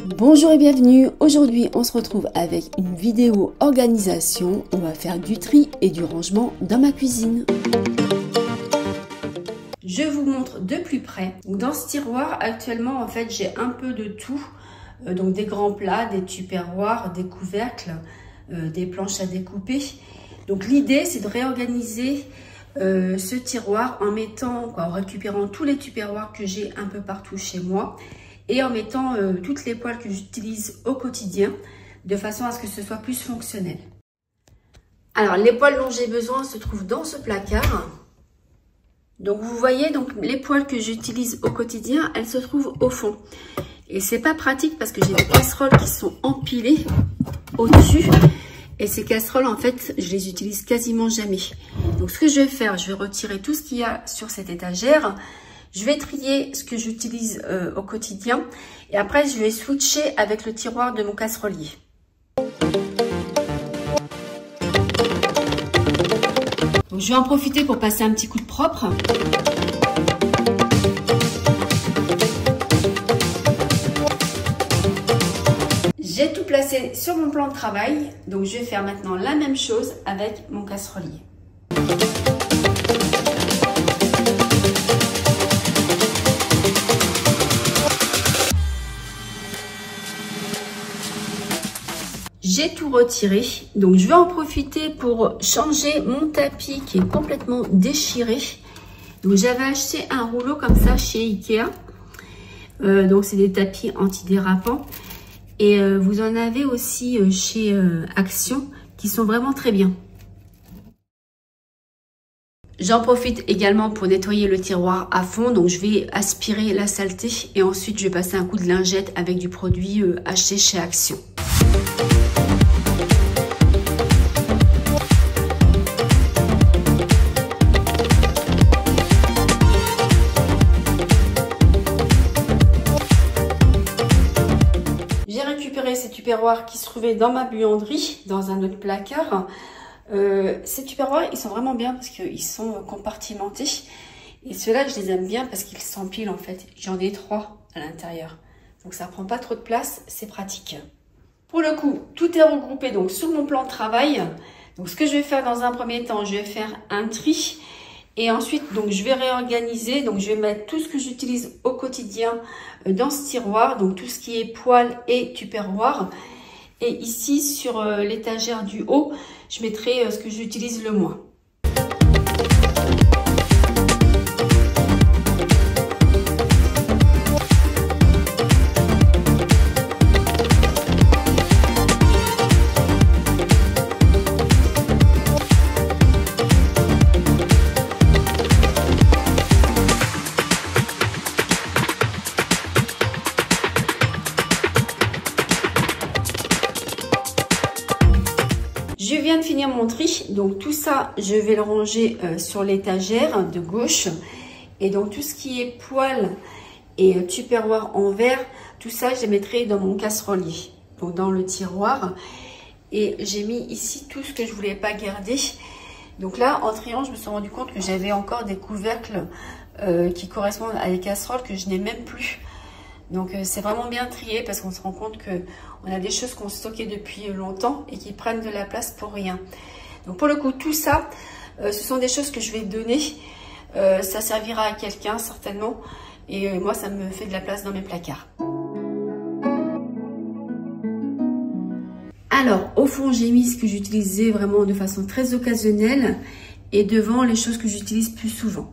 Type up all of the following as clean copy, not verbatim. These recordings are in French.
Bonjour et bienvenue, aujourd'hui on se retrouve avec une vidéo organisation, on va faire du tri et du rangement dans ma cuisine. Je vous montre de plus près. Dans ce tiroir actuellement en fait j'ai un peu de tout, donc des grands plats, des tupperwares, des couvercles, des planches à découper. Donc l'idée c'est de réorganiser ce tiroir en récupérant tous les tupperwares que j'ai un peu partout chez moi et en mettant toutes les poêles que j'utilise au quotidien de façon à ce que ce soit plus fonctionnel. Alors les poêles dont j'ai besoin se trouvent dans ce placard. Donc vous voyez, donc les poêles que j'utilise au quotidien, elles se trouvent au fond. Et c'est pas pratique parce que j'ai des casseroles qui sont empilées au-dessus. Et ces casseroles, en fait, je les utilise quasiment jamais. Donc ce que je vais faire, je vais retirer tout ce qu'il y a sur cette étagère. Je vais trier ce que j'utilise au quotidien. Et après, je vais switcher avec le tiroir de mon casserolier. Donc, je vais en profiter pour passer un petit coup de propre. J'ai tout placé sur mon plan de travail. Donc, je vais faire maintenant la même chose avec mon casserolier. J'ai tout retiré, donc je vais en profiter pour changer mon tapis qui est complètement déchiré. Donc j'avais acheté un rouleau comme ça chez Ikea, donc c'est des tapis antidérapants et vous en avez aussi chez Action qui sont vraiment très bien. J'en profite également pour nettoyer le tiroir à fond, donc je vais aspirer la saleté et ensuite je vais passer un coup de lingette avec du produit acheté chez Action. J'ai récupéré ces tupperwares qui se trouvaient dans ma buanderie, dans un autre placard. Ces tupperwares, ils sont vraiment bien parce qu'ils sont compartimentés. Et ceux-là, je les aime bien parce qu'ils s'empilent en fait. J'en ai 3 à l'intérieur. Donc ça prend pas trop de place, c'est pratique. Pour le coup, tout est regroupé donc sur mon plan de travail. Donc ce que je vais faire dans un premier temps, je vais faire un tri. Et ensuite, donc je vais réorganiser. Donc je vais mettre tout ce que j'utilise au quotidien dans ce tiroir. Donc tout ce qui est poêle et tupperware. Et ici, sur l'étagère du haut, je mettrai ce que j'utilise le moins. Je viens de finir mon tri, donc tout ça, je vais le ranger sur l'étagère de gauche. Et donc tout ce qui est poêle et tupperware en verre, tout ça, je les mettrai dans mon casserolier, donc dans le tiroir. Et j'ai mis ici tout ce que je voulais pas garder. Donc là, en triant, je me suis rendu compte que j'avais encore des couvercles qui correspondent à des casseroles que je n'ai même plus. Donc c'est vraiment bien trié parce qu'on se rend compte qu'on a des choses qu'on stockait depuis longtemps et qui prennent de la place pour rien. Donc pour le coup, tout ça, ce sont des choses que je vais donner. Ça servira à quelqu'un certainement. Et moi, ça me fait de la place dans mes placards. Alors, au fond, j'ai mis ce que j'utilisais vraiment de façon très occasionnelle. Et devant, les choses que j'utilise plus souvent.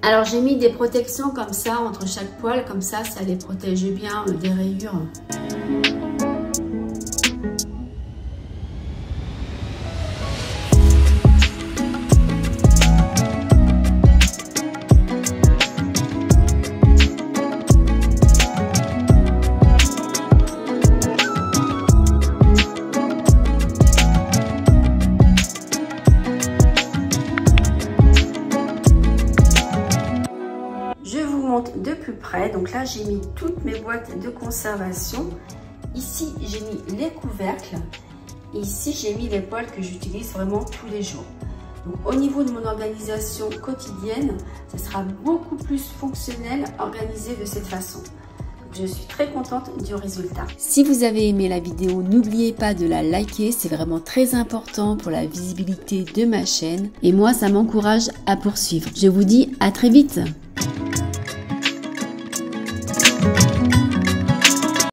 Alors j'ai mis des protections comme ça entre chaque poêle, comme ça les protège bien des rayures. De plus près, donc là j'ai mis toutes mes boîtes de conservation. Ici j'ai mis les couvercles et ici j'ai mis les poêles que j'utilise vraiment tous les jours. Donc, au niveau de mon organisation quotidienne, ça sera beaucoup plus fonctionnel, organisé de cette façon. Je suis très contente du résultat. Si vous avez aimé la vidéo, n'oubliez pas de la liker, c'est vraiment très important pour la visibilité de ma chaîne. Et moi, ça m'encourage à poursuivre. Je vous dis à très vite.